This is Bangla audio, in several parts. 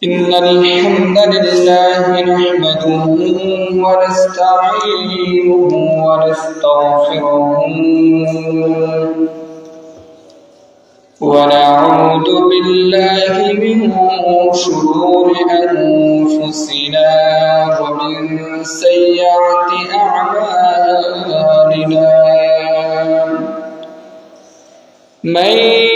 إن الحمد لله نحمده ونستعينه ونستغفره ونعوذ بالله من شرور أنفسنا ومن سيئات أعمالنا من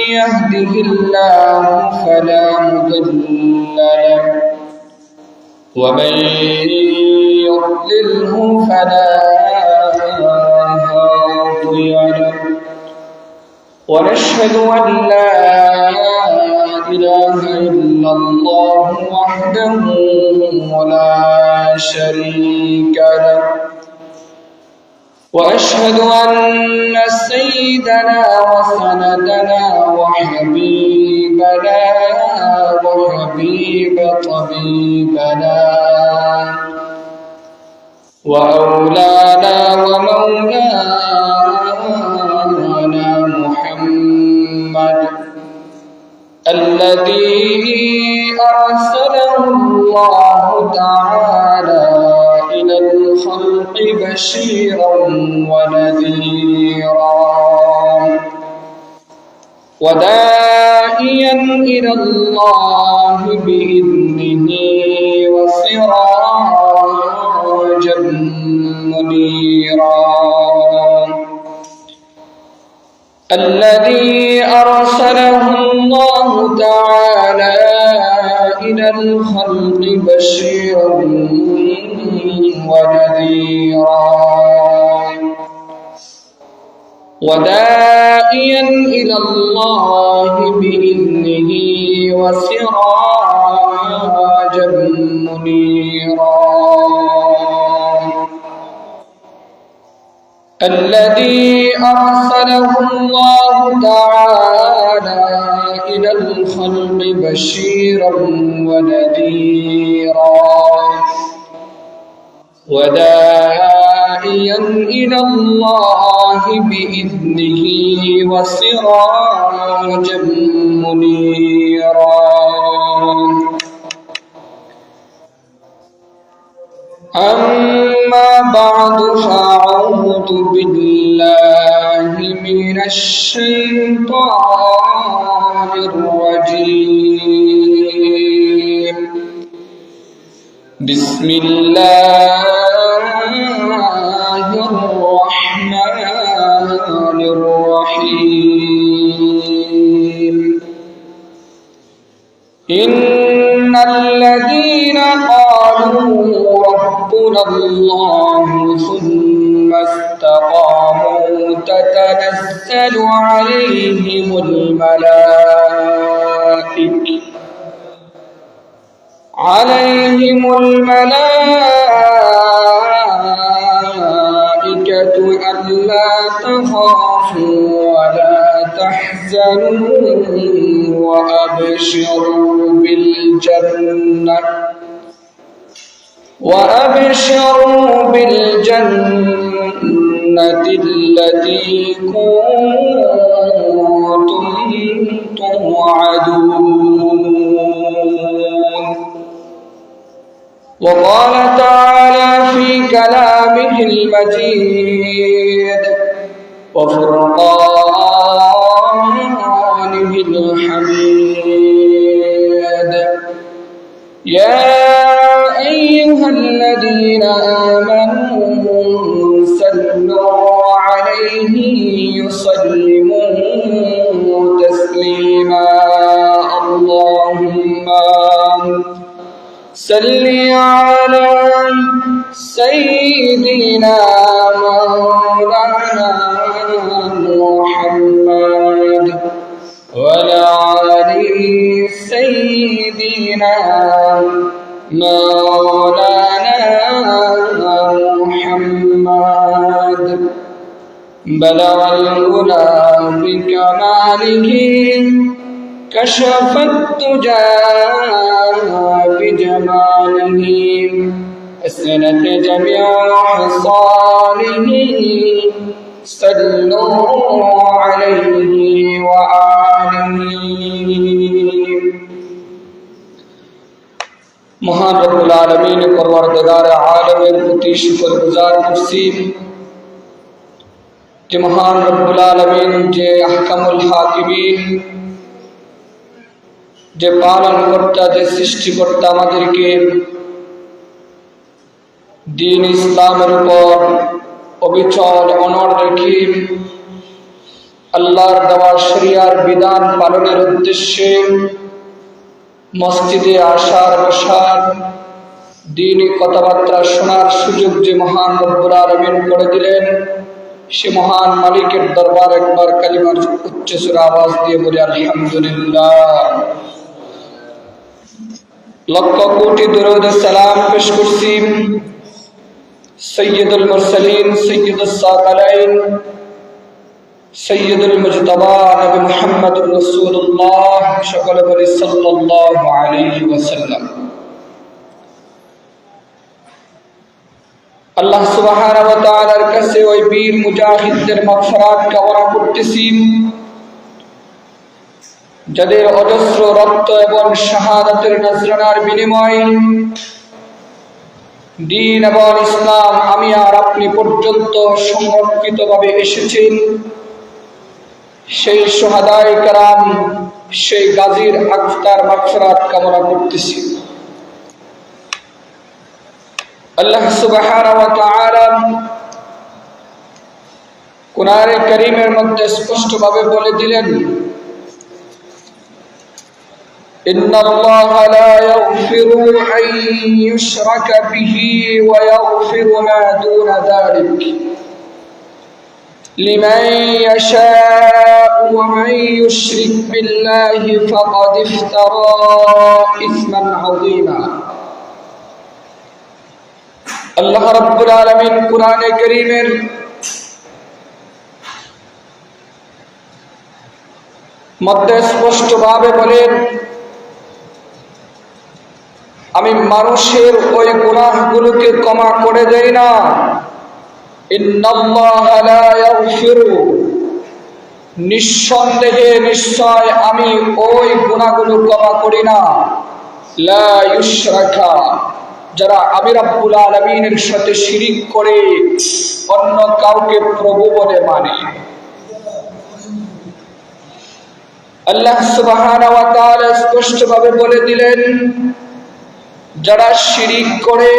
يهده الله فلا مضل له ومن يضلله فلا هادي له ونشهد أن لا إله إلا الله وحده لا شريك له وأشهد أن سيدنا وسندنا وحبيبنا وحبيب طبيبنا وأولانا ومولانا محمد الذي أرسله الله تعالى إلى الخلق بشيرا ونذيرا وداعيا إلى الله بإذنه وسراجا منيرا الذي أرسله الله تعالى إلى الخلق بشيرا ونذيرا وداعيا إلى الله بإذنه وسراجا منيرا الذي أرسله الله تعالى إلى الخلق بشيرا ونذيرا وداعيا إلى الله بإذنه وسراجا منيرا أما بعد فأعوذ بالله من الشيطان الرجيم بسم الله الرحمن الرحيم إن الذين قالوا ربنا الله ثم استقاموا تتنزل عليهم الملائكة ألا تخافوا ولا تحزنوا وأبشروا بالجنة التي كنتم توعدون وقال تعالى في كلامه المجيد وفرقانه الحميد يا أيها الذين آمنوا صلوا عليه وسلموا تسليما اللهم صل على سيدنا مولانا محمد وعلى آل سيدنا مولانا محمد بلغ العلا بكماله كشف الدجى بجماله أسنت جميع خصاله صلوا عليه وآله মহান রব্বুল আলামিন পরওয়ারদিগার আলমের প্রতি শুকরগুজার করছি যে মহান রব্বুল আলামিন যে আহকামুল হাকিমিন, যে পালনকর্তা, যে সৃষ্টিকর্তা আমাদেরকে দ্বীন ইসলামের উপর অবিচল অনড় রেখে আল্লাহর দেওয়া শরিয়ার বিধান পালনের উদ্দেশ্যে মসজিদে আসার বসার দ্বীনি কথাবার্তা শোনার সুযোগ যে মহান রব্বুল আলামিন করে দিলেন, সে মহান মালিকের দরবার একবার কালিমার উচ্চ সুর আওয়াজ দিয়ে বলে আলহামদুলিল্লাহ। লক্ষ কোটি দরুদ সালাম পেশ করছি সৈয়দুল মুরসালিন, সৈয়দুস সাকালাইন, সৈয়দুল মুজতবা নবী মুহাম্মদুর রাসূলুল্লাহ সকলে বলি সাল্লাল্লাহু আলাইহি ওয়াসাল্লাম। আল্লাহ সুবহানাহু ওয়া তাআলার কাছে ওই বীর মুজাহিদদের মাগফিরাত কামনা করতেছি, যাদের অজস্র রক্ত এবং শাহাদাতের নজরানার বিনিময়ে দ্বীন এবং ইসলাম আমি আর আপনি পর্যন্ত সংরক্ষিতভাবে এসেছেন। সেই শুহাদায়ে কেরাম, সেই গাজীর আত্মার মাগফিরাত কামনা করতেছি। আল্লাহ সুবহানাহু ওয়া তাআলা কুরআনে কারীমের মধ্যে স্পষ্টভাবে বলে দিলেন, ইন্নাল্লাহা লা ইয়াগফিরু আন ইউশরাকা বিহি ওয়া ইয়াগফিরু মা দুনা যালিক লিমান ইয়াশাউ ওয়া মান ইউশরিক বিল্লাহি ফাকাদ ইফতারা ইসমান আযীমা। আল্লাহ রাব্বুল আলামিন কুরআনে কারীমের মধ্যে স্পষ্টভাবে বলেন, আমি মানুষের ওই গুনাহগুলোকে ক্ষমা করে দেই না। ইন্নাল্লাহা লা ইয়াগফিরু, নিঃসন্দেহে নিশ্চয় আমি ওই গুনাহগুলো ক্ষমা করি না। লা ইউশরাকা, যারা আমি রব্বুল আলামিনের সাথে শিরিক করে অন্য কাউকে প্রভু বলে মানে। আল্লাহ সুবহানাহু ওয়া তাআলা স্পষ্টভাবে বলে দিলেন, যারা শিরিক করে,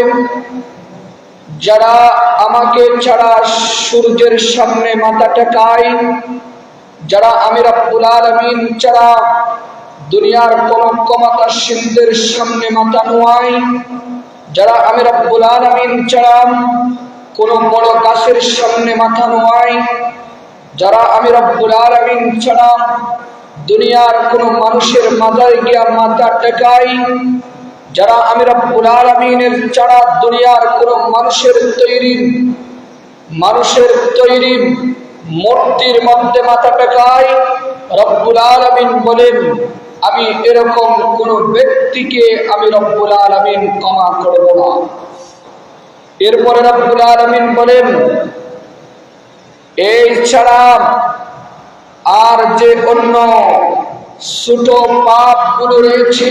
যারা আমাকে ছাড়া সূর্যের সামনে মাথা টেকায়, যারা আমি রব্বুল আলামিন ছাড়া দুনিয়ার কোন ক্ষমতাশীলদের সামনে মাথা নোয়ায়, যারা আমি রব্বুল আলামিন ছাড়া কোন বড় গাছের সামনে মাথা নোয়ায়, যারা আমি রব্বুল আলামিন ছাড়া দুনিয়ার কোন মানুষের মাথায় গিয়া মাথা টেকায়, যারা আমি রব্বুল আলামিনের ছাড়া দুনিয়ার কোন মানুষের তৈরি মূর্তির মধ্যে মাথা টেকায়, রব্বুল আলামিন বলেন আমি এরকম কোন ব্যক্তিকে আমি রব্বুল আলামিন ক্ষমা করব না। এরপরে রব্বুল আলামিন বলেন, এই ছাড়া আর যে অন্য ছোট পাপগুলো রয়েছে,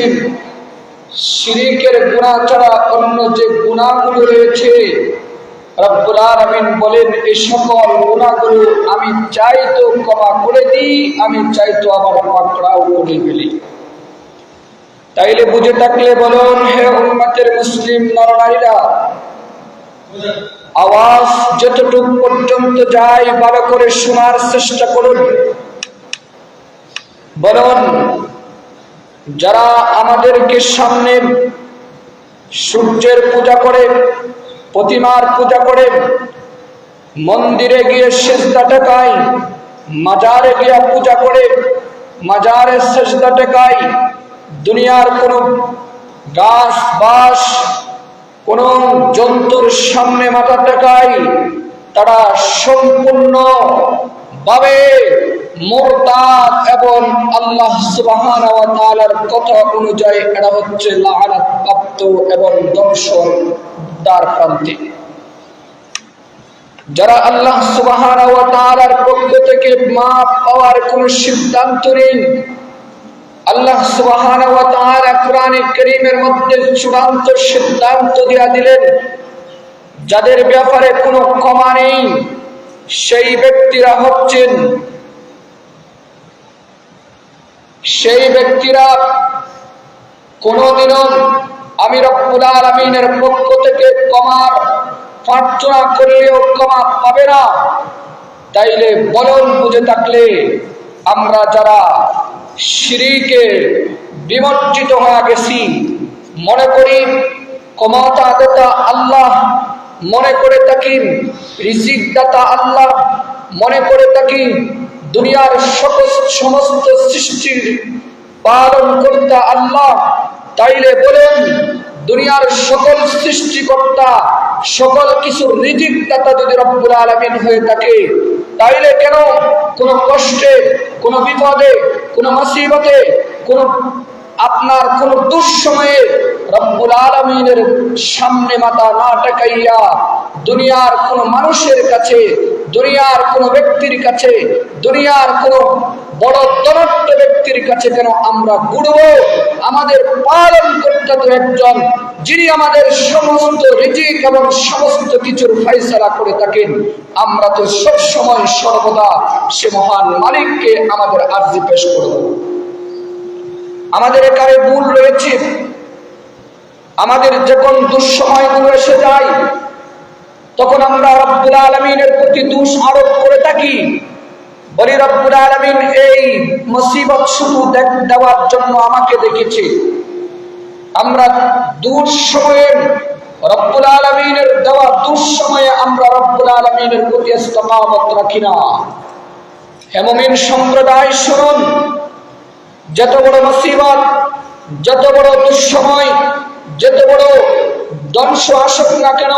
শিরিকের গুনাহ ছাড়া অন্য যে গুনাহগুলো রয়েছে, রব্বুল আলামিন বলেন এই সকল গুনাহগুলো আমি চাইতো ক্ষমা করে দিই, আমি চাইতো আবার পাকড়াও করে ফেলি। তাইলে বুঝে থাকলে বলুন, হে উম্মতের মুসলিম নরনারীরা, আওয়াজ যতটুকু পর্যন্ত যায় ভালো করে শোনার চেষ্টা করুন। বলুন, যারা আমাদেরকে সামনে সূর্যের পূজা করে, প্রতিমার পূজা করে, মন্দিরে গিয়ে সিজদা টেকায়, মাজারে গিয়ে পূজা করে, মাজারে সিজদা টেকায়, দুনিয়ার কোন গাছ বাস কোন জন্তুর সামনে মাথা টেকায়, তারা সম্পূর্ণ ভাবে মুরতাদ এবং আল্লাহ সুবহানাহু ওয়া তাআলার কথা অনুযায়ী এরা হচ্ছে লাআনাত প্রাপ্ত এবং ধ্বংসের দ্বারপ্রান্তে। যারা আল্লাহ সুবহানাহু ওয়া তাআলার পক্ষ থেকে মাফ পাওয়ার কোন সিদ্ধান্ত নেই, আল্লাহ সুবহানাহু ওয়া তাআলা কোরআনে কারীমের মধ্যে চূড়ান্ত সিদ্ধান্ত দিয়ে দিলেন, যাদের ব্যাপারে কোনো ক্ষমা নেই সেই ব্যক্তিরা কোনদিনও আমি রব্বুল আলামিনের পক্ষ থেকে ক্ষমার প্রার্থনা করলেও ক্ষমা পাবে না। তাইলে বলুন, বুঝে থাকলে আমরা যারা শিরকে বিমজ্জিত হয়ে গেছি, মনে করি ক্ষমতা দাতা আল্লাহ, মনে করে থাকি রিজিক দাতা আল্লাহ, মনে করে থাকি দুনিয়ার সমস্ত সৃষ্টির পালন কর্তা আল্লাহ, তাইলে বলেন দুনিয়ার সকল সৃষ্টিকর্তা, সকল কিছুর রিজিক দাতা যদি রব্বুল আলামিন হয়ে থাকে, তাইলে কেন কোন কষ্টে, কোন বিপদে, কোন মুসিবতে, কোন আপনার কোন দুঃসময়ে রব্বুল আলামিনের সামনে মাথা না টেকাইয়া দুনিয়ার কোন মানুষের কাছে, দুনিয়ার কোন ব্যক্তির কাছে, দুনিয়ার কোন বড় ধনাঢ্য ব্যক্তির কাছে কেন আমরা ঘুরব? আমাদের পালন করতে তো একজন, যিনি আমাদের সমস্ত রিজিক এবং সমস্ত কিছুর ফয়সালা করে থাকেন। আমরা তো সব সময় সর্বদা সে মহান মালিককে আমাদের আরজি পেশ করব। আমাদের এখানে ভুল রয়েছে, আমাদের যখন দুঃসময়গুলো এসে যায় তখন আমরা রব্বুল আলামিনের প্রতি দোষ আরোপ করে থাকি, বলি রব্বুল আলামিন এই মুসিবত শুধু দেওয়ার জন্য আমাকে দেখেছে। আমরা দুঃসময়ে রব্বুল আলামিনের দেওয়া দুঃসময়ে আমরা রব্বুল আলামিনের প্রতি ইস্তেকামত রাখি না। হে মুমিন সম্প্রদায়, শুনুন, যত বড় মুসিবত, যত বড় দুঃসময়, যত বড় ধ্বংস আসুক না কেন,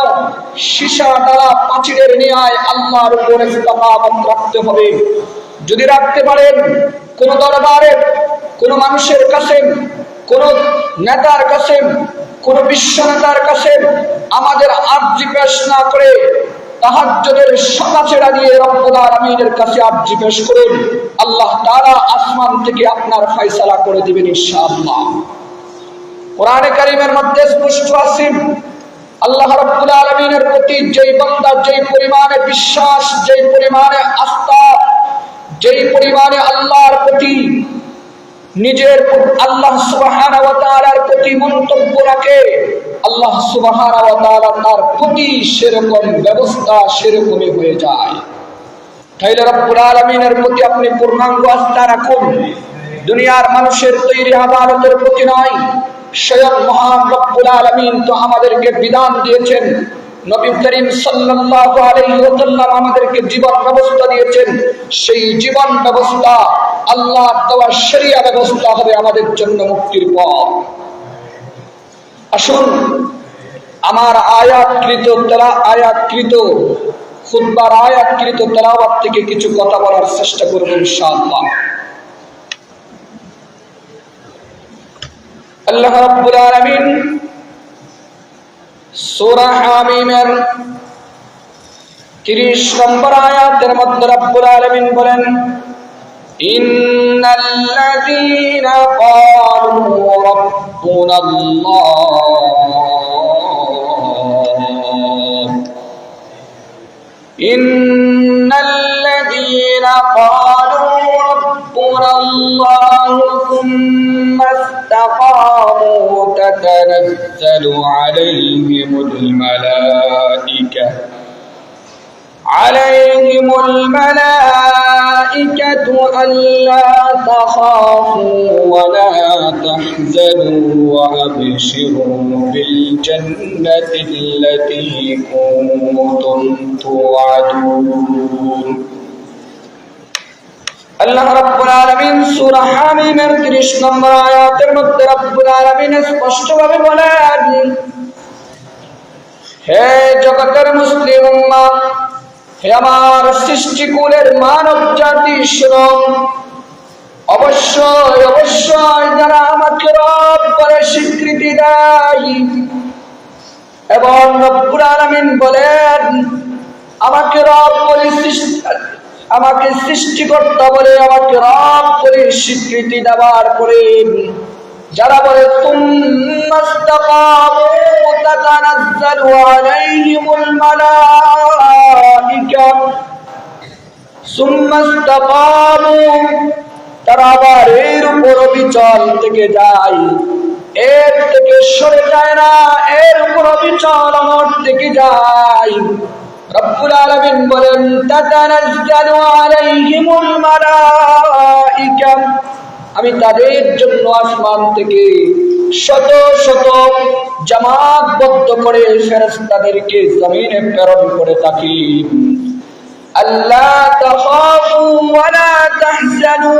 সীসা দ্বারা পাঁচিলের ন্যায় আল্লাহর উপরে ইস্তেকামত রাখতে হবে। যদি রাখতে পারেন, কোন দরবারে, কোন মানুষের কাছে, কোন নেতার কাছে, কোন বিশ্ব নেতার কাছে আমাদের আরজি পেশ না করে তাহাজ্জুদের সকাছেরা দিয়ে রব্বুল আলামিনের কাছে আরজি পেশ করুন, আল্লাহ তাআলা আসমান থেকে আপনার ফয়সালা করে দিবেন ইনশাআল্লাহ। কোরআনে কারীমের মধ্যে স্পষ্ট আছে, আল্লাহ রাব্বুল আলামিনের প্রতি যেই বান্দা যেই পরিমাণে বিশ্বাস, যেই পরিমাণে আস্থা, যেই পরিমাণে আল্লাহর প্রতি নিজের আল্লাহ সুবহানাহু ওয়া তাআলার প্রতি মন্তব্য রাখে, আল্লাহ সুবহানাহু ওয়া তাআলা তার প্রতি সেরকম ব্যবস্থা সেরকমই হয়ে যায়। তাইলে রব্বুল আলামিনের প্রতি আপনি পূর্ণাঙ্গ আস্থা রাখুন, দুনিয়ার মানুষের তৈরি ইবাদতের প্রতি নয়। স্বয়ং মহান রব্বুল আলামিন তো আমাদেরকে বিধান দিয়েছেন, নবী করিম সাল্লাল্লাহু আলাইহি ওয়াসাল্লাম আমাদেরকে জীবন ব্যবস্থা দিয়েছেন। সেই জীবন ব্যবস্থা আল্লাহর দেওয়া শরিয়া ব্যবস্থা হবে আমাদের জন্য মুক্তির পথ। আসুন আমার আয়াতকৃত খুতবার আয়াতকৃত তেলাওয়াত থেকে কিছু কথা বলার চেষ্টা করব ইনশাআল্লাহ। আল্লাহ রাব্বুল আলামিন সূরা হামিমের 30 নম্বর আয়াতের মধ্যে রাব্বুল আলামিন বলেন, ইন্নাল্লাযীনা ক্বালু রাব্বুনাল্লাহ, ইন্নাল্লাযীনা ক্বালু রাব্বুনাল্লাহ সুম্মা ইসতাকামু তাতানাজ্জালু عليهم الملائكة ألا تخافوا ولا تحزنوا وأبشروا بالجنة التي كنتم توعدون। আল্লাহ রাব্বুল আলামিন সূরা হামিমের 30 নম্বর আয়াতের মধ্যে রাব্বুল আলামিন স্পষ্টভাবে বলেন, হে জগতের মুসলিম উম্মাহ, হে আমার সৃষ্টিকুলের মানব জাতি, শুনো, অবশ্যই অবশ্যই যারা আমাকে রব বলে স্বীকৃতি দেয় এবং রব্বুল আলামিন বলেন আমাকে রব বলে আমাকে সৃষ্টিকর্তা বলে, আমাকে রব বলে স্বীকৃতি দেওয়ার পরে যারা বলে তুম্মাস্তাকামু তাতানাজ্জালু আলাইহিমুল মালাইকা, সুম্মাস্তাকামু, তারা আবার এর উপর অবিচল থেকে যায়, এর থেকে সরে যায় না, এর উপর অবিচল আমার থেকে যায়। রব্বুল আলামিন বলেন তাতানাজ্জালু আলাইহিমুল মালাইকা, আমি তাদের জন্য আসমান থেকে শত শত জামাতবদ্ধ করে ফেরেশতাদেরকে জমিনে প্রেরণ করে থাকি। আল্লাহ তাখাফু ওয়া লা তাহজানু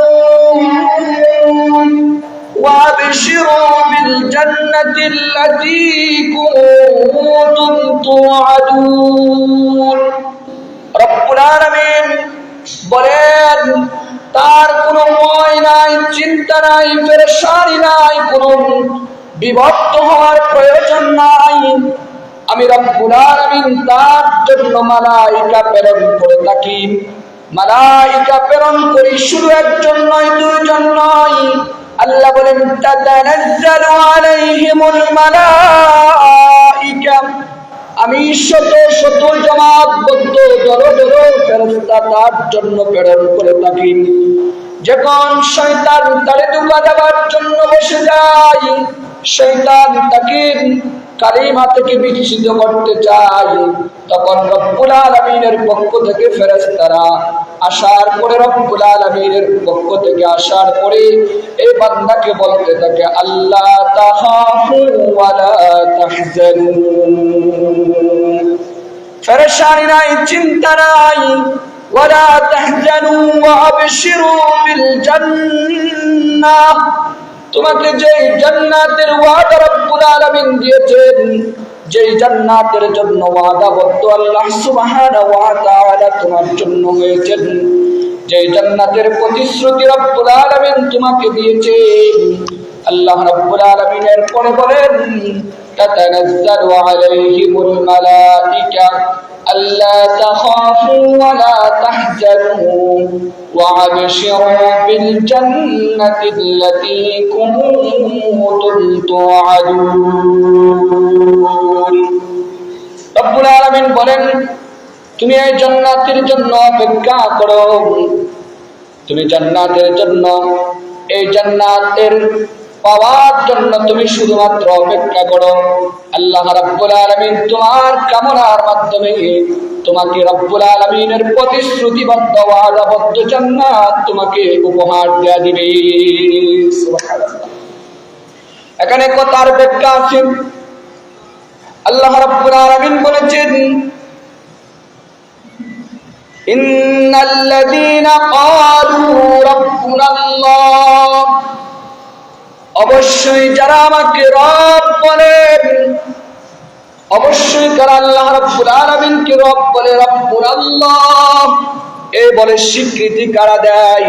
ওয়া আবশিরু বিল জান্নাতি আল্লাতী কুনতুম তুআদুন। রব্বুল আলামিন বলেন তার কোনো ভয় নাই, চিন্তা নাই, পেরেশানি নাই, কোনো বিভক্ত হওয়ার প্রয়োজন নাই। আমি রব্বুল আলামিন তার জন্য মালাইকা প্রেরণ করে থাকি। মালাইকা প্রেরণ করি শুধু একজন নয়, দুইজন নয়। আল্লাহ বলেন তাতানাজ্জালু আলাইহিমুল মালাইকা, আমি শত শত জামাতবদ্ধ দল দল ফেরেশতা তার জন্য প্রেরণ করে থাকি। যখন শয়তান তারে ধোঁকা দেওয়ার জন্য বসে যায়, শয়তান তাকে কালিমা থেকে বিচ্ছিন্ন করতে চায়, তখন রব্বুল আলামিনের পক্ষ থেকে ফেরেশতারা আসার পরে, রব্বুল আলামিনের পক্ষ থেকে আসার পরে এই বান্দাকে বলতে থাকে আল্লাহ তাখাফু ওয়া লা তাহজানু, পেরেশানি নাই, চিন্তা নাই, ওয়া লা তাহজানু ওয়া আবশিরু বিল জান্নাহ, তোমাকে যে জান্নাতের ওয়াদা রব্বুল আলামিন দিয়েছেন, যে জান্নাতের জন্য ওয়াদাবদ্ধ আল্লাহ সুবহানাহু ওয়া তাআলা তোমার জন্য হয়েছেন, যে জান্নাতের প্রতিশ্রুতি রব্বুল আলামিন তোমাকে দিয়েছেন, আল্লাহ রব্বুল আলামিনের পরে বলেন তাতানাজ্জালু আলাইহিমুল মালাইকা আল্লা তাখাফু ওয়া লা তাহজানু ওয়া আবশিরু বিল জান্নাতি আল্লাতী কুনতুম তুআদুন। রব্বুল আলামিন বলেন তুমি এই জান্নাতের জন্য অপেক্ষা করো, তুমি জান্নাতের জন্য, এই জান্নাতের পাওয়ার জন্য তুমি শুধুমাত্র অপেক্ষা করো। আল্লাহ রাব্বুল আলামিন তোমার কামনার মাধ্যমে তোমাকে রব্বুল আলামিনের প্রতিশ্রুতিবদ্ধ ওয়াদাবদ্ধ জান্নাত তোমাকে উপহার দেয়া দিবে। সুবহানাল্লাহ। এখানে কথার ব্যাখ্যা আছে। আল্লাহ রাব্বুল আলামিন বলেছেন ইন্নাল্লাযীনা ক্বালু রাব্বুনাল্লাহ, অবশ্যই যারা আমাকে রব বলেন, অবশ্যই যারা আল্লাহ রাব্বুল আলামিনকে রব বলে, রব্বুল আল্লাহ এই বলে স্বীকৃতি কারা দেয়।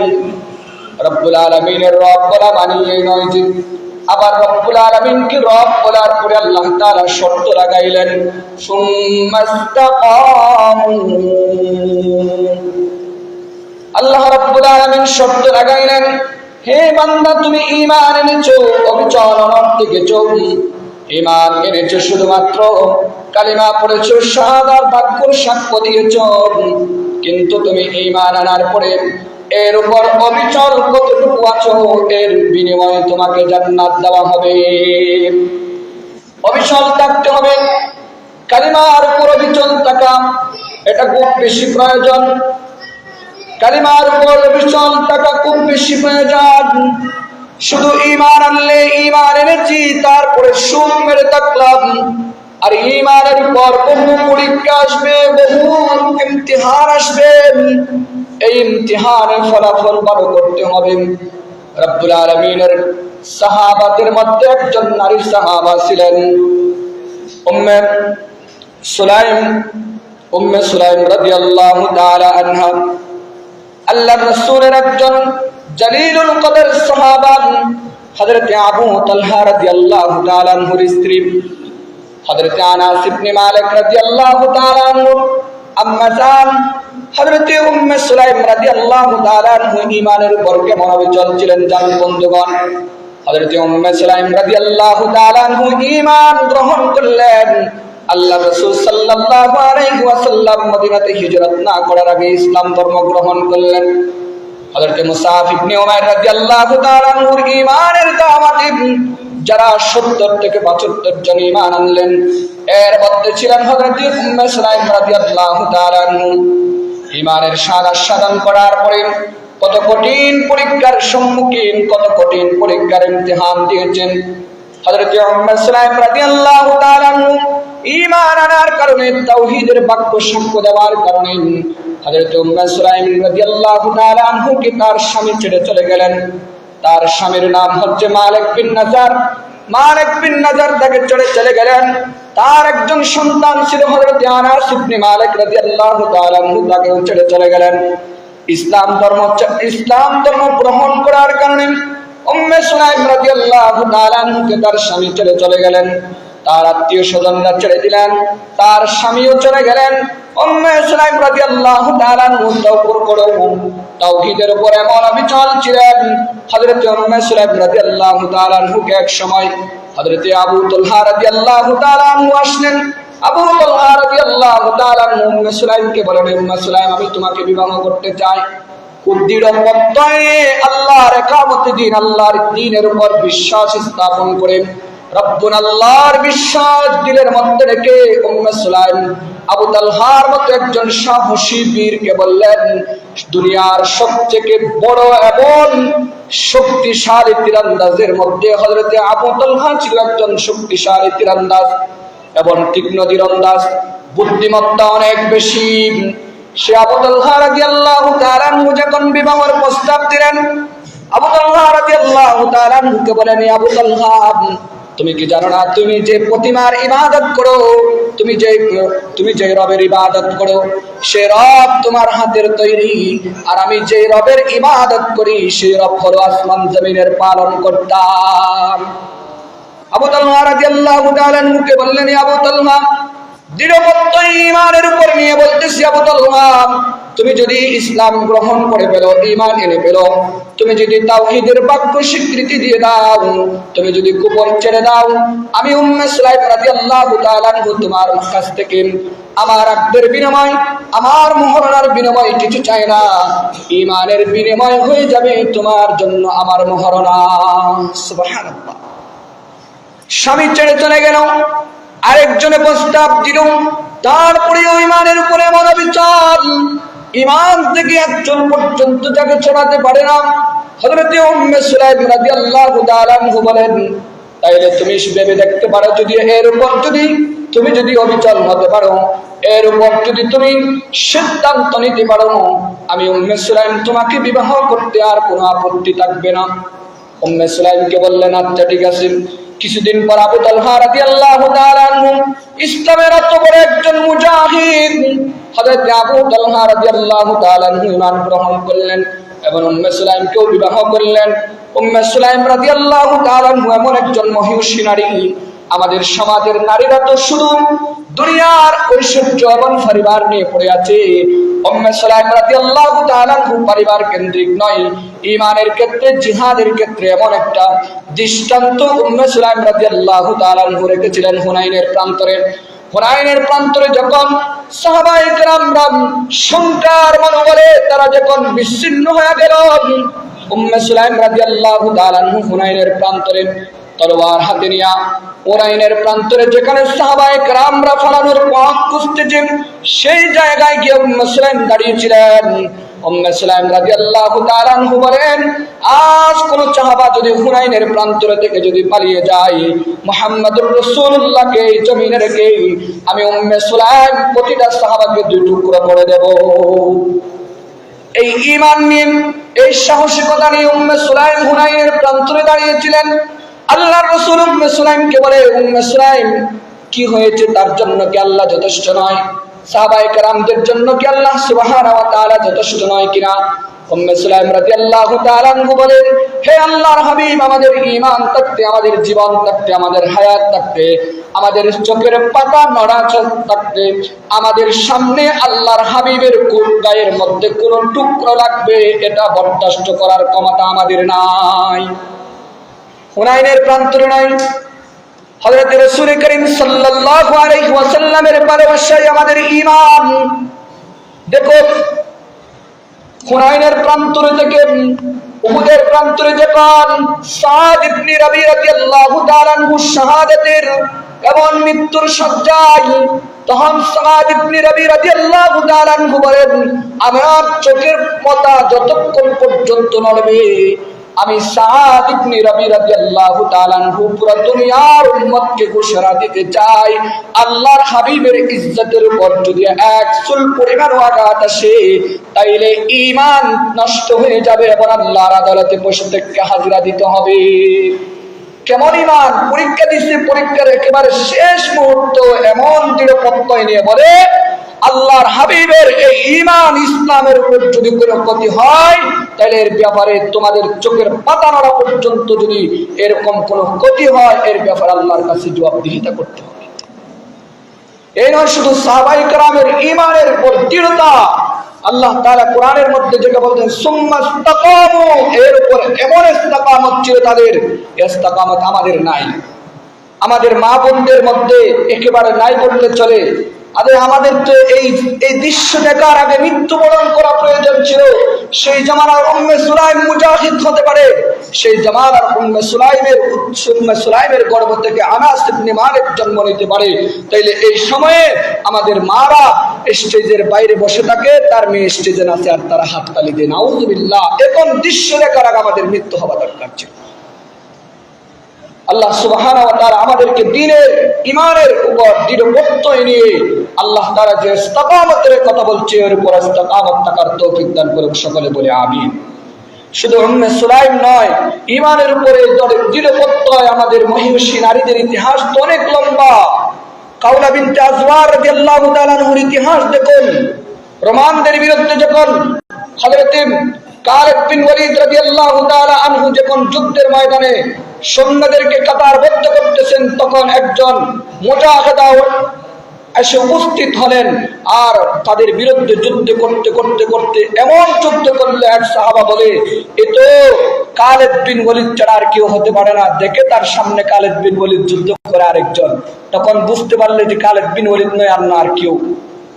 রব্বুল আলামিনের রব বলা মানে এই নয় যে আবার রব্বুল আলামিনকে রব বলার পরে আল্লাহ তাআলা শর্ত লাগাইলেন সুম্মাস্তাকামু, আল্লাহ রাব্বুল আলামিন শর্ত লাগাইলেন হে বান্দা তুমি ঈমান এনেছো, অবিচল অনর্থে গেছো, ঈমান এনেছো শুধুমাত্র কালিমা পড়েছো, শাহাদাত বাক্যর সাক্ষ্য দিয়েছো, কিন্তু তুমি ঈমান আনার পরে এর উপর অবিচল কতটুকু আছো, এর বিনিময়ে তোমাকে জান্নাত দেওয়া হবে। অবিচল থাকতে হবে, কালিমার উপর অবিচল থাকা এটা খুব বেশি প্রয়োজন। কালিমার উপর অবিচল থাকা খুব বেশি প্রয়োজন। শুধু ঈমান আনলে, ঈমান এনেছি তারপরে সুখ মেরে থাকলাম, আর ঈমানের উপর বহু পরীক্ষা আসবে, বহু ইমতিহান আসবে, এই ইমতিহানের ফলাফল ভালো করতে হবে। রব্বুল আলামিনের সাহাবাদের মধ্যে একজন নারী সাহাবা ছিলেন উম্মে সুলাইম রাদিয়াল্লাহু তাআলা আনহা। আল্লাহর রাসূলের একজন জলিলুল কদর সাহাবা হযরত আবু তালহা রাদিয়াল্লাহু তাআলা আনহুর স্ত্রী হযরত আনাস ইবনে মালিক রাদিয়াল্লাহু তাআলা আনহু আম্মা জান হযরত উম্মে সুলাইম রাদিয়াল্লাহু তাআলা আনহু ঈমানের উপর কেমন অবিচল ছিলেন জানেন বন্ধুগণ। হযরত উম্মে সুলাইম রাদিয়াল্লাহু তাআলা আনহু ঈমান গ্রহণ করলেন। আল্লাহ রাসূল সাল্লাল্লাহু আলাইহি ওয়াসাল্লাম মদিনাতে হিজরত না করার আগে ইসলাম ধর্ম গ্রহণ করলেন। হযরত মুসআব ইবনে উমাইর রাদিয়াল্লাহু তাআলা আনহুর ঈমানের দাওয়াতে যারা 70 থেকে 72 জন ঈমান আনলেন, এর মধ্যে ছিলেন হযরত উম্মে সুলাইম রাদিয়াল্লাহু তাআলা আনহু। ঈমানের সাধন করার পরে কত কঠিন পরীক্ষার সম্মুখীন, কত কঠিন পরীক্ষার ইমতিহান দিয়েছেন হযরত উম্মে সুলাইম রাদিয়াল্লাহু তাআলা আনহু। ঈমান আনার কারণে, তাওহীদের বাক্য সাক্ষ্য দেওয়ার কারণে হযরত উম্মে সুলাইম রাদিয়াল্লাহু তাআলা আনহু কি তার স্বামী ছেড়ে চলে গেলেন। তার স্বামীর নাম হচ্ছে মালিক বিন নাজার। মালিক বিন নাজার তাকে ছেড়ে চলে গেলেন। তার একজন সন্তান ছিল হযরত আনাস ইবনে মালিক রাদিয়াল্লাহু তাআলা আনহু, তাকেও ছেড়ে চলে গেলেন। ইসলাম ধর্ম গ্রহণ করার কারণে উম্মে সুলাইম রাদিয়াল্লাহু তাআলা আনহুকে তার স্বামী ছেড়ে চলে গেলেন। তার আত্মীয় স্বজনরা ছেড়ে দিলেন, তার স্বামীও চলে গেলেন। উম্মে সুলাইম রাদিয়াল্লাহু তাআলা আনহু তাওহীদের উপর এমন অবিচল ছিলেন। হযরত উম্মে সুলাইম রাদিয়াল্লাহু তাআলা আনহুকে এক সময় হযরত আবু তালহা রাদিয়াল্লাহু তাআলা আনহু আসলেন। আবু তালহা রাদিয়াল্লাহু তাআলা আনহু উম্মে সুলাইমকে বলেন, উম্মে সুলাইম, আমি তোমাকে বিবাহ করতে চাই। খুব দৃঢ় প্রত্যয়ে আল্লাহর ইকামত দিন, আল্লাহর দ্বীনের উপর বিশ্বাস স্থাপন করে, রব্বুল আল্লাহর বিশ্বাস দিলের মধ্যে রেখে উম্মে সুলাইম আবু তালহার মতো একজন সাহসী বীরকে বললেন, দুনিয়ার সবথেকে বড় এবং শক্তিশালী তীরন্দাজের মধ্যে হযরত আবু তালহা ছিল একজন শক্তিশালী তীরন্দাজ এবং তীক্ষ্ণ তীরন্দাজ, বুদ্ধিমত্তা অনেক বেশি। সে আবু তালহা রাদিয়াল্লাহু তাআলা আনহু যখন বিবাহের প্রস্তাব দিলেন, আবু তালহা রাদিয়াল্লাহু তাআলা আনহুকে বলেন, আবু তালহা, তুমি কি জানো না তুমি যে প্রতিমার ইবাদত করো, তুমি যে রবের ইবাদত করো, সে রব তোমার হাতের তৈরি, আর আমি যে রবের ইবাদত করি সেই রব হলো আসমান জমিনের পালনকর্তা। আবু তালহা রাদিয়াল্লাহু তাআলা আনহুকে বললেন, আবু তালহা, দৃঢ় ঈমানের উপর নিয়ে বলতেছি, আবু তালহা, তুমি যদি ইসলাম গ্রহণ করে ফেলো, ঈমান এনে ফেলো, তুমি যদি তাওহীদের বাক্য স্বীকৃতি দিয়ে দাও, তুমি যদি কুফর ছেড়ে দাও, আমি উম্মে সুলাইম রাদিয়াল্লাহু তাআলা আনহু তোমার কাছ থেকে আমার আকদের বিনিময়, আমার মোহরানার বিনিময় কিছু চাই না। ঈমানের বিনিময় হয়ে যাবে তোমার জন্য আমার মোহরানা। সুবহানাল্লাহ। স্বামী ছেড়ে চলে গেল, আরেকজনে প্রস্তাব দিল, তারপরে ঈমানের উপরে মনোবিচল, ঈমান থেকে একজন পর্যন্ত যাকে ছড়াতে পারে না। হযরত উম্মে সুলাইম রাদিয়াল্লাহু তাআলা আনহু বলেন, তাইলে তুমি ভেবে দেখতে পারো, যদি এর উপর তুমি যদি অবিচল হতে পারো, এর উপর যদি তুমি সিদ্ধান্ত নিতে পারো, আমি উম্মে সুলাইম তোমাকে বিবাহ করতে আর কোনো আপত্তি থাকবে না। উম্মে সুলাইমকে বললেন, আচ্ছা ঠিক আছে। কিছুদিন পর আবু তালহা রাদিয়াল্লাহু তাআলা আনহু ইসলামের এত বড় একজন মুজাহিদ হযরত আবু তালহা রাদিয়াল্লাহু তাআলা আনহু ঈমান গ্রহণ করলেন এবং উম্মে সুলাইমকেও বিবাহ করলেন। উম্মে সুলাইম রাদিয়াল্লাহু তাআলা আনহু এমন একজন মহিষী নারী। আমাদের সমাজের নারীরা তো শুধু দুনিয়ার ঐশ্বর্য এবং পরিবার নিয়ে পড়ে আছে। উম্মে সুলাইম রাদিয়াল্লাহু তাআলা আনহু পরিবার কেন্দ্রিক নয়, ঈমানের ক্ষেত্রে, জিহাদের ক্ষেত্রে এমন একটা দৃষ্টান্ত উম্মে সুলাইম রাদিয়াল্লাহু তাআলা আনহু রেখেছিলেন হুনাইনের প্রান্তরে। হুনাইনের প্রান্তরে যখন সাহাবায়ে কেরামরা সংখ্যার মনোবলে তারা যখন বিচ্ছিন্ন হয়ে গেল, উম্মে সুলাইম রাদিয়াল্লাহু তাআলা আনহু হুনাইনের প্রান্তরে তলোয়ার হাতে নিয়া হুনাইনের প্রান্তরে যেখানে সাহাবায়ে কেরামরা ফালানোর পথ খুঁজতেছেন, সেই জায়গায় গিয়ে উম্মে সুলাইম দাঁড়িয়েছিলেন। উম্মে সুলাইম রাদিয়াল্লাহু তাআলা আনহু বলেন, আজ কোন সাহাবা যদি হুনাইনের প্রান্তরে থেকে যদি পালিয়ে যায়, মুহাম্মদুর রাসূলুল্লাহকে এই জমিনে রেখে আমি উম্মে সুলাইম প্রতিটা সাহাবাকে দুই টুকরো করে দেব। এই ঈমান নিয়ে, এই সাহসিকতা নিয়ে উম্মে সুলাইম হুনাইনের প্রান্তরে দাঁড়িয়েছিলেন। আল্লাহর রাসূল উম্মে সুলাইমকে বলে, উম্মে সুলাইম, কি হয়েছে? তার জন্য কি আল্লাহ যথেষ্ট নয়? সাহাবায়ে কেরামদের জন্য কি আল্লাহ সুবহানাহু ওয়া তাআলা যথেষ্ট নয় কিনা? উম্মে সুলাইম রাদিয়াল্লাহু তাআলা আনহু বলেন, হে আল্লাহর হাবিব, আমাদের ঈমান থাকতে, আমাদের জীবন থাকতে, আমাদের হায়াত থাকতে আমাদের চোখের পাতা নড়াচড় থাকবে, আমাদের সামনে আল্লাহর হাবিবের গায়ের মধ্যে কোন টুকরো লাগবে, এটা বরদাস্ত করার ক্ষমতা আমাদের নাই। হুনাইনের প্রান্তরে নাই, হযরত রাসূল করিম সাল্লাল্লাহু আলাইহি ওয়াসাল্লামের ভালোবাসায় আমাদের ঈমান। দেখো, হুনাইনের প্রান্তরে থেকে উহুদের প্রান্তরে যখন সাদ ইবনে রাবি রাদিয়াল্লাহু তাআলা আনহু শাহাদাতের এবং মৃত্যুর শয্যায়, তখন সাদ ইবনে রাবি রাদিয়াল্লাহু তাআলা আনহু বলেন, আমার চোখের পাতা যতক্ষণ পর্যন্ত নড়বে, আমি সাদ ইবনে রাবি রাদিয়াল্লাহু তাআলা আনহু পুরো দুনিয়ার উম্মতকে ঘোষণা দিতে চাই, আল্লাহর হাবিবের ইজ্জতের উপর যদি এক চুল পরিমাণ আঘাত আসে, তাইলে ঈমান নষ্ট হয়ে যাবে এবং আল্লাহর আদালতে বসে থেকে হাজিরা দিতে হবে। কেমন ঈমান? পরীক্ষা দিচ্ছে, পরীক্ষার একেবারে শেষ মুহূর্ত এমন দৃঢ় প্রত্যয় নিয়ে বলে, আল্লাহর হাবিবের এই ঈমান ইসলামের উপর যদি কোনো ক্ষতি হয়, তাহলে এর ব্যাপারে তোমাদের চোখের পাতা নড়া পর্যন্ত যদি এরকম কোনো ক্ষতি হয়, এর ব্যাপারে আল্লাহর কাছে জবাবদিহিতা করতে হবে। এই নয় শুধু সাহাবায়ে কেরামের ঈমানের উপর দৃঢ়তা, আল্লাহ তাআলা কোরআনের মধ্যে যেটা বলতেন সুম্মাস্তাকামু, এর উপর এমন ইস্তেকামত ছিল তাদের, ইস্তেকামত আমাদের নাই। আমাদের মা বোনদের মধ্যে একেবারে নাই বললে চলে। আরে আমাদের তো এই দৃশ্য দেখার আগে মৃত্যুবরণ করা প্রয়োজন ছিল। সেই জামানার উম্মে সুলাইম মুজাহিদ হতে পারে, সেই জামানার উম্মে সুলাইমের গর্ভ থেকে আনাস ইবনে মালিক জন্ম নিতে পারে। তাইলে এই সময়ে আমাদের মারা স্টেজের বাইরে বসে থাকে, তার মেয়ে স্টেজে নাচে আর তারা হাততালি দেয়, নাউযুবিল্লাহ। এরকম দৃশ্য দেখার আগে আমাদের মৃত্যু হওয়া দরকার ছিল। আল্লাহ সুবহানাহু ওয়া তাআলা আমাদেরকে দ্বীনের ঈমানের উপর দৃঢ় প্রত্যয় নিয়ে আল্লাহ তাআলা যে ইস্তেকামতের কথা বলছে, এর উপর ইস্তেকামত থাকার তৌফিক দান করুন, সকলে বলে আমিন। শুধু উম্মে সুলাইম নয়, ঈমানের উপরে দৃঢ় প্রত্যয় আমাদের মহিষী নারীদের ইতিহাস তো অনেক লম্বা। কাওলা বিনতে আজওয়ার রাদিয়াল্লাহু তাআলা আনহুর ইতিহাস দেখুন। রোমানদের বিরুদ্ধে যখন হযরত খালিদ বিন ওয়ালিদ রাদিয়াল্লাহু তাআলা আনহু যখন যুদ্ধের ময়দানে সৈন্যদেরকে কাতারবদ্ধ করতেছেন, তখন একজন মুজাহিদ এসে উপস্থিত হলেন আর তাদের বিরুদ্ধে যুদ্ধ করতে করতে করতে এমন যুদ্ধ করলে, এক সাহাবা বলে, এ তো খালিদ বিন ওয়ালিদ ছাড়া আর কেউ হতে পারে না। দেখে তার সামনে খালিদ বিন ওয়ালিদ যুদ্ধ করে আরেকজন, তখন বুঝতে পারলে যে খালিদ বিন ওয়ালিদ নয়, আর কেউ।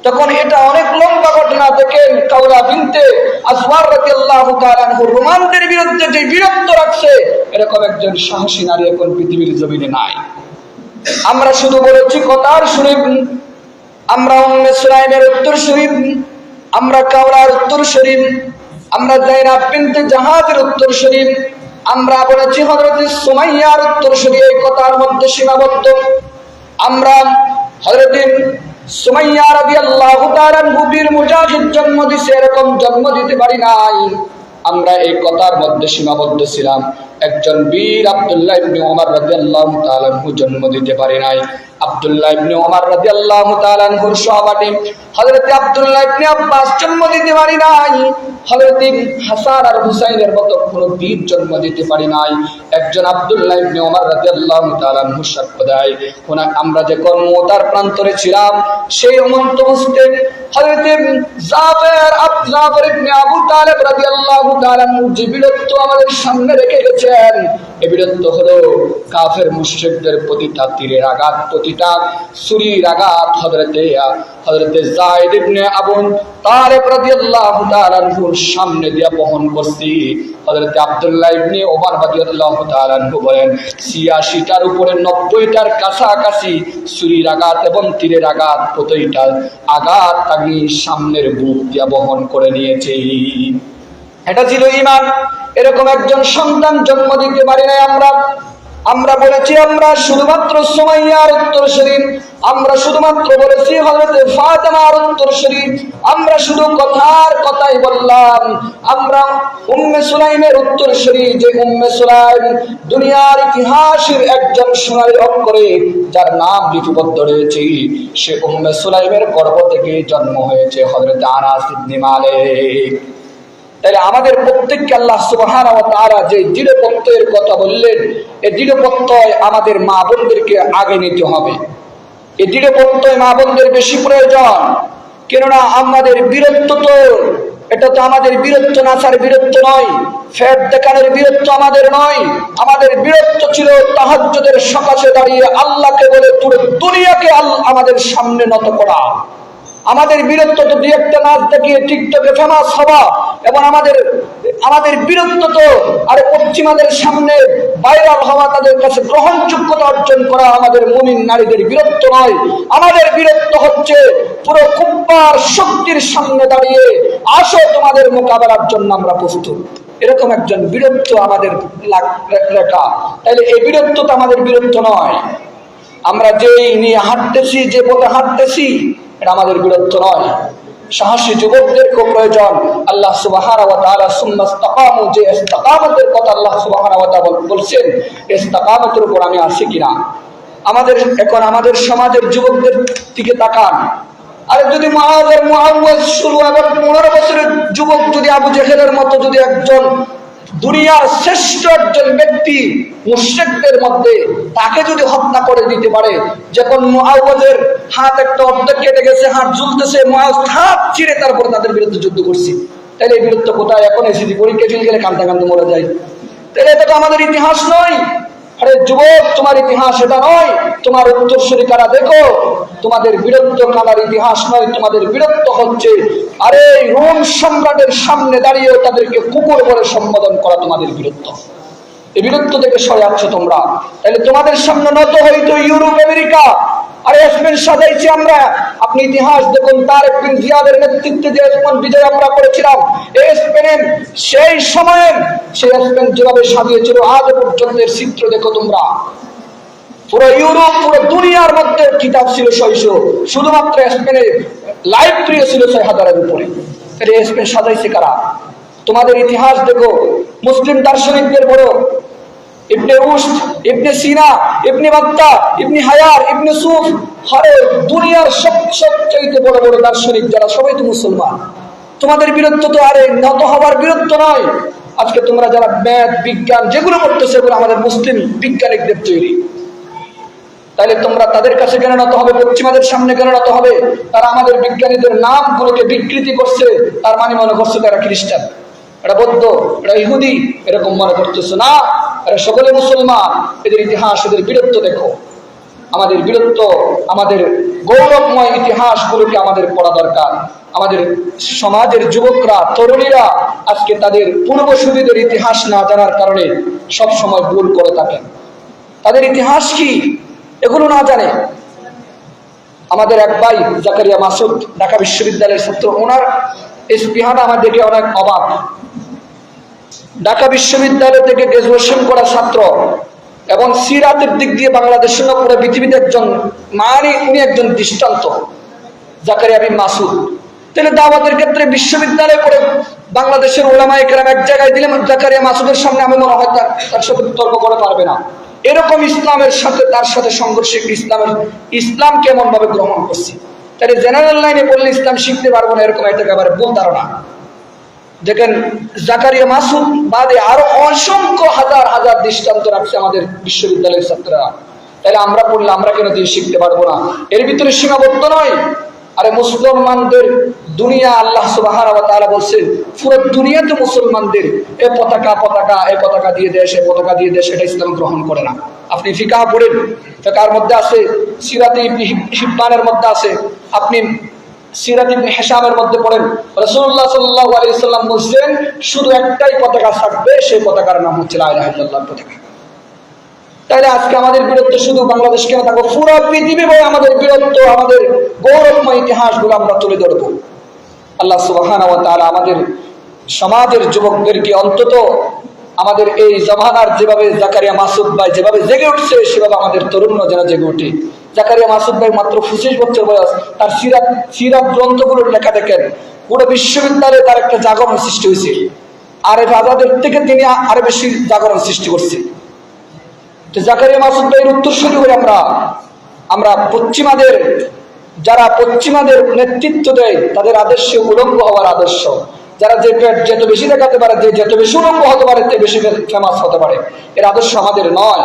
তখন এটা অনেক লম্বা ঘটনা। দেখেন, কাওলা বিনতে আজওয়ার রাদিয়াল্লাহু তাআলা আনহু রোমানদের বিরুদ্ধে যে বীরত্ব রাখছে, এরকম একজন সাহসী নারী এখন পৃথিবীর জমিনে নাই। আমরা শুধু বলেছি কথার শরীফ, আমরা উম্মে সুলাইমের উত্তরসূরি, আমরা কাওলার উত্তরসূরি, আমরা যায়নাব বিনতে জাহাজের উত্তরসূরি, আমরা বলেছি হযরত সুমাইয়ার উত্তরসূরি। এই কথার মধ্যে সীমাবদ্ধ। আমরা হযরত সুমাইয়া রাদিয়াল্লাহু তাআলা বীর মুজাহিদ জন্ম দিছে, এরকম জন্ম দিতে পারি নাই। আমরা এই কথার মধ্যে সীমাবদ্ধ ছিলাম। একজন বীর আব্দুল্লাহ ইবনে ওমর রাদিয়াল্লাহু তাআলা আনহু জন্ম দিতে পারে নাই। আব্দুল্লাহ ইবনে ওমর রাদিয়াল্লাহু তাআলা আনহুর সহপাঠী হযরত আব্দুল্লাহ ইবনে আব্বাস জন্ম দিতে পারে নাই। হযরত হাসান আর হুসাইনের মতো কোনো বীর জন্ম দিতে পারে নাই। একজন আব্দুল্লাহ ইবনে ওমর রাদিয়াল্লাহু তাআলা আনহু সাক্ষ্য দেয়, আমরা যখন মুতার প্রান্তরে ছিলাম, সেই অনন্ত মুস্তেক হযরত জাফর ইবনে আবু তালেব রাদিয়াল্লাহু তাআলা আনহু যে বীরত্ব আমাদের সামনে রেখে গেছেন, এই বীরত্ব হলো কাফের মুশরিকদের প্রতিটা তীরের আঘাত, প্রতিটা ছুরির আঘাত হযরত যায়েদ ইবনে আবু তালেব রাদিয়াল্লাহু তাআলা আনহুর সামনে দিয়ে বহন করছি। হযরত আব্দুল্লাহ ইবনে ওমর রাদিয়াল্লাহু তাআলা আনহু বলেন, ৮৬টার উপরে ৯০টার কাছাকাছি ছুরির আঘাত এবং তীরের আঘাত, প্রতিটা আঘাত আমি সামনের বুক দিয়ে বহন করে নিয়েছি। এটা ছিল ঈমান। এরকম একজন সন্তান জন্ম দিতে পারি নাই আমরা বলেছি আমরা শুধুমাত্র সুমাইয়ার উত্তরসূরি, আমরা শুধুমাত্র বলেছি হযরত ফাতেমার উত্তরসূরি, আমরা শুধু কথাই বললাম। আমরা উম্মে সুলাইমের উত্তরসূরি, যে উম্মে সুলাইম দুনিয়ার ইতিহাসের একজন সোনালী অক্ষরে যার নাম লিপিবদ্ধ রয়েছে, সে উম্মে সুলাইমের গর্ভ থেকে জন্ম হয়েছে হযরত আনাস ইবনে মালিক। তাহলে আমাদের প্রত্যেককে আল্লাহ সুবহানাহু ওয়া তাআলা যে দৃঢ় প্রত্যয়ের কথা বললেন, এই দৃঢ় প্রত্যয় আমাদের মা বোনদেরকে আগে নিতে হবে। এই দৃঢ় প্রত্যয় মা বোনদের বেশি প্রয়োজন। কেননা আমাদের বীরত্ব তো, এটা তো আমাদের বীরত্ব নাচার বীরত্ব নয়, ফ্যাট দেখানোর বীরত্ব আমাদের নয়। আমাদের বীরত্ব ছিল তাহাজ্জুদের সকাশে দাঁড়িয়ে আল্লাহকে বলে পুরো দুনিয়াকে আমাদের সামনে নত করা। আমাদের বীরত্ব তো দুই একটা নাচ দেখিয়ে টিকটকে ফেমাস হওয়া, এবং আমাদের বীরত্ব তো আর পশ্চিমাদের সামনে ভাইরাল হওয়া, তাদের কাছে গ্রহণযোগ্যতা অর্জন করা আমাদের মুমিন নারীদের বীরত্ব নয়। আমাদের বীরত্ব হচ্ছে পুরো কুফফার শক্তির সামনে দাঁড়িয়ে আসো তোমাদের মোকাবেলার জন্য আমরা প্রস্তুত, এরকম একজন বীরত্ব আমাদের রেখা। তাইলে এই বীরত্ব তো আমাদের বীরত্ব নয়। আমরা যেই নিয়ে হাঁটতেছি, যে পথে হাঁটতেছি, এটা আমাদের বীরত্ব নয়। সাহসী যুবকদেরকে প্রয়োজন। আল্লাহ সুবহানাহু ওয়া তাআলা সুম্মাস্তাকামু, যে ইস্তিকামতের কথা আল্লাহ সুবহানাহু ওয়া তাআলা বলছেন, ইস্তিকামতের উপর আমি আছি কিনা। এখন আমাদের সমাজের যুবকদের দিকে তাকান। আর যদি মুআওয়াজ শুরু, আবার 15 বছরের যুবক যদি আবু জেহেলের মতো যদি একজন দুনিয়ার শ্রেষ্ঠ একজন ব্যক্তি মুশরিকদের মধ্যে তাকে যদি হত্যা করে দিতে পারে, যখন মুআওয়াজের হাত একটা অর্ধেক কেটে গেছে, হাত ঝুলতেছে, মুআওয়াজ হাত ছিঁড়ে তারপরে তাদের বিরুদ্ধে যুদ্ধ করছে, তাহলে এই বীরত্ব কোথায়? এখন এসেছি পরীক্ষা ফেল গেলে কান্দা কান্দা মরে যায়। তাহলে এটা তো আমাদের ইতিহাস নয়। আরে যুবক, তোমার ইতিহাস এটা নয়। তোমার উত্তরসূরি কারা দেখো, তোমাদের বীরত্ব কালার ইতিহাস নয়। তোমাদের বীরত্ব হচ্ছে আরে রোম সম্রাটের সামনে দাঁড়িয়েও তাদেরকে কুকুর বলে সম্বোধন করা তোমাদের বীরত্ব। এই বীরত্ব থেকে সরে যাচ্ছ তোমরা। তাহলে তোমাদের সামনে নত হইতো ইউরোপ, আমেরিকা। আরে স্পেন সাজাইছি আমরা। আপনি ইতিহাস দেখুন, তারেক বিন জিয়াদের নেতৃত্বে যে স্পেন বিজয় আমরা করেছিলাম, এই স্পেনের সেই সময়ে সেই স্পেন যেভাবে সাজিয়েছিল, আজ পর্যন্ত এর চিত্র দেখো তোমরা। পুরো ইউরোপ, পুরো দুনিয়ার মধ্যে কিতাব ছিল 600, শুধুমাত্র স্পেনের লাইব্রেরি ছিল 6000-এর উপরে। স্পেন সাজাইছে কারা? তোমাদের ইতিহাস দেখো। মুসলিম দার্শনিকদের বড় ইবনে রুশদ, ইবনে সিনা, ইবনে বাত্তা, ইবনে হায়ার, ইবনে সুফ, আরে দুনিয়ার সবচেয়ে বড় বড় দার্শনিক যারা, সবাই তো মুসলমান। তোমাদের বীরত্ব তো আরে নত হওয়ার বীরত্ব নয়। আজকে তোমরা যারা ম্যাথ বিজ্ঞান যেগুলো করতেছে, এগুলো আমাদের মুসলিম বিজ্ঞানিকদের তৈরি। তাহলে তোমরা তাদের কাছে কেন নত হবে? পশ্চিমাদের সামনে কেন নত হবে? তারা আমাদের বিজ্ঞানীদের নামগুলোকে বিকৃতি করছে, তার মানে মনে করছে তারা খ্রিস্টান, এটা বৌদ্ধ, এটা ইহুদি, এরকম মনে করতেছে না। এরা সকলে মুসলমান। এদের ইতিহাস, এদের বীরত্ব দেখো। আমাদের বীরত্ব, আমাদের গৌরবময় ইতিহাসগুলোকে আমাদের পড়া দরকার। আমাদের সমাজের যুবকরা, তরুণীরা আজকে তাদের পূর্বসূরীদের ইতিহাস না জানার কারণে সব সময় ভুল করে থাকেন। তাদের ইতিহাস কি এগুলো না জানে। আমাদের এক ভাই জাকারিয়া মাসুদ, ঢাকা বিশ্ববিদ্যালয়ের ছাত্র, ওনার স্পৃহাটা আমার দেখে অনেক অবাক। ঢাকা বিশ্ববিদ্যালয় থেকে গ্রাজুয়েশন করা ছাত্র, এবং সিরাতের দিক দিয়ে বাংলাদেশের পুরো পৃথিবীতে একজন উনি একজন দৃষ্টান্ত, জাকারিয়া বিন মাসুদ। তাহলে দাওয়াতের ক্ষেত্রে বিশ্ববিদ্যালয় করে বাংলাদেশের উলামায়ে কেরাম এক জায়গায় দিলে জাকারিয়া মাসুদের সামনে আমি মনে হয় তার সাথে তর্ক করে পারবে না। এরকম ইসলামের সাথে তার সাথে সংঘর্ষে ইসলাম কেমন ভাবে গ্রহণ করছে। তাহলে জেনারেল লাইনে পড়লে ইসলাম শিখতে পারবো না, এরকম একটা একেবারে ভুল ধারণা। দেখেন জাকারিয়া মাসুদ বাদে আরো অসংখ্য হাজার হাজার দৃষ্টান্ত রাখছে আমাদের বিশ্ববিদ্যালয়ের ছাত্ররা। তাহলে আমরা পড়লে আমরা কেন দিয়ে শিখতে পারবো না? এর ভিতরে সীমাবদ্ধ নয়। আরে মুসলমানদের দুনিয়া, আল্লাহ সুবহানাহু ওয়া তাআলা বলছেন পুরো দুনিয়াতে মুসলমানদের এ পতাকা দিয়ে দেশ, এ পতাকা দিয়ে দেশ, এটা ইসলাম গ্রহণ করে না। আপনি ফিকাহ পড়েন, ফিকাহর মধ্যে আছে, সিরাতে ইবনে হিব্বানের মধ্যে আছে, আপনি সিরাত ইবনে হিশামের মধ্যে পড়েন, রাসূলুল্লাহ সাল্লাল্লাহু আলাইহি ওয়াসাল্লাম বলেন শুধু একটাই পতাকা থাকবে, সেই পতাকার নাম হচ্ছে লা ইলাহা ইল্লাল্লাহর পতাকা। তাহলে আজকে আমাদের বীরত্ব শুধু বাংলাদেশ কেন থাকবো, পুরো পৃথিবী বলে আমাদের বীরত্ব, আমাদের গৌরবময় ইতিহাসগুলো আমরা তুলে ধরবো। আল্লাহ সুবহানাহু ওয়া তাআলা আমাদের সমাজের যুবকদেরকে অন্তত আমাদের এই জামানার যেভাবে জাকারিয়া মাসুদ ভাই যেভাবে জেগে উঠছে, সেভাবে আমাদের তরুণ যেন জেগে ওঠে। জাকারিয়া মাসুদ ভাই মাত্র 25 বছর বয়স, তার সিরাত গ্রন্থগুলোর লেখা দেখেন, পুরো বিশ্ববিদ্যালয়ে তার একটা জাগরণ সৃষ্টি হয়েছে। আর এই আজাদের থেকে তিনি আরো বেশি জাগরণ সৃষ্টি করছে। জাকারিয়া মাসুদ ভাইয়ের উত্তরসূরি হয়ে আমরা পশ্চিমাদের নেতৃত্ব দেয়, তাদের আদর্শে উলঙ্গ হওয়ার আদর্শ, যারা যে পেট যত বেশি দেখাতে পারে, যে যত বেশি উলম্ব হতে পারে, তে বেশি ফেমাস হতে পারে। এর আদর্শ আমাদের নয়।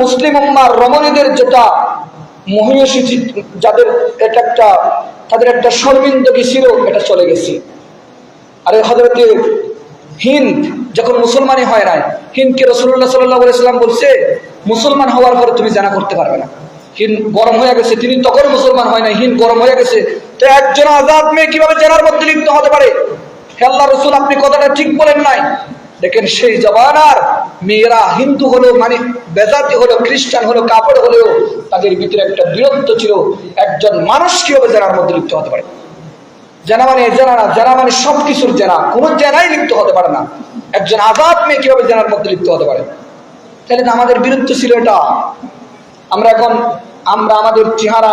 মুসলিম উম্মার রমণীদের যেটা মহিষী, যাদের এটা একটা তাদের একটা শর্মিন্দগি ছিল, এটা চলে গেছে। আরে হযরতে হিন্দ যখন মুসলমানই হয় নাই, হিন্দকে রাসূলুল্লাহ সাল্লাল্লাহু আলাইহি ওয়াসাল্লাম বলছে মুসলমান হওয়ার পরে তুমি জানা করতে পারবে না। হিন্দ গরম হয়ে গেছে, তিনি তখন মুসলমান হয় নাই, হিন্দ গরম হয়ে গেছে। তো একজন আজাদ মেয়ে কিভাবে জানার মধ্যে লিপ্ত হতে পারে? হে আল্লাহ রাসূল, আপনি কথাটা ঠিক বলেন নাই। দেখেন সেই জমানার মেয়েরা হিন্দু হলো, মানে বেজাতি হলো, খ্রিস্টান হলো, কাপড় হলেও তাদের ভিতরে একটা বীরত্ব ছিল। একজন মানুষ কিভাবে জানার মধ্যে লিপ্ত হতে পারে? জানা মানে জানা না, জানা মানে সবকিছুর জানা, কোনো জানাই লিপ্ত হতে পারে না। একজন আজাদ মেয়ে কিভাবে জানার মধ্যে লিপ্ত হতে পারে? তাহলে আমাদের বীরত্ব ছিল এটা। আমরা এখন আমাদের চেহারা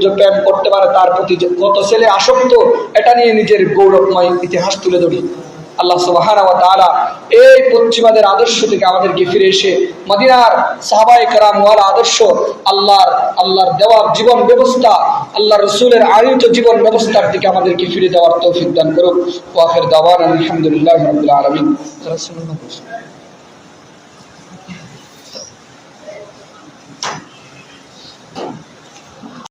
যে প্রেম করতে পারে তার প্রতি কত ছেলে আসক্ত, এটা নিয়ে নিজের গৌরবময় ইতিহাস তুলে ধরি। আল্লাহ সুবহানাহু ওয়া তাআলা এই পশ্চিমাদের আদর্শ থেকে আমাদেরকে ফিরে এসে মদিনার সাহাবায়ে কেরাম ওয়ালা আদর্শ, আল্লাহর দেওয়া জীবন ব্যবস্থা, আল্লাহ রাসূলের আয়োজিত জীবন ব্যবস্থার দিকে আমাদেরকে ফিরে দেওয়ার তৌফিক দান করুন। ওয়া আখির দাওয়ানা আলহামদুলিল্লাহি রাব্বিল আলামিন।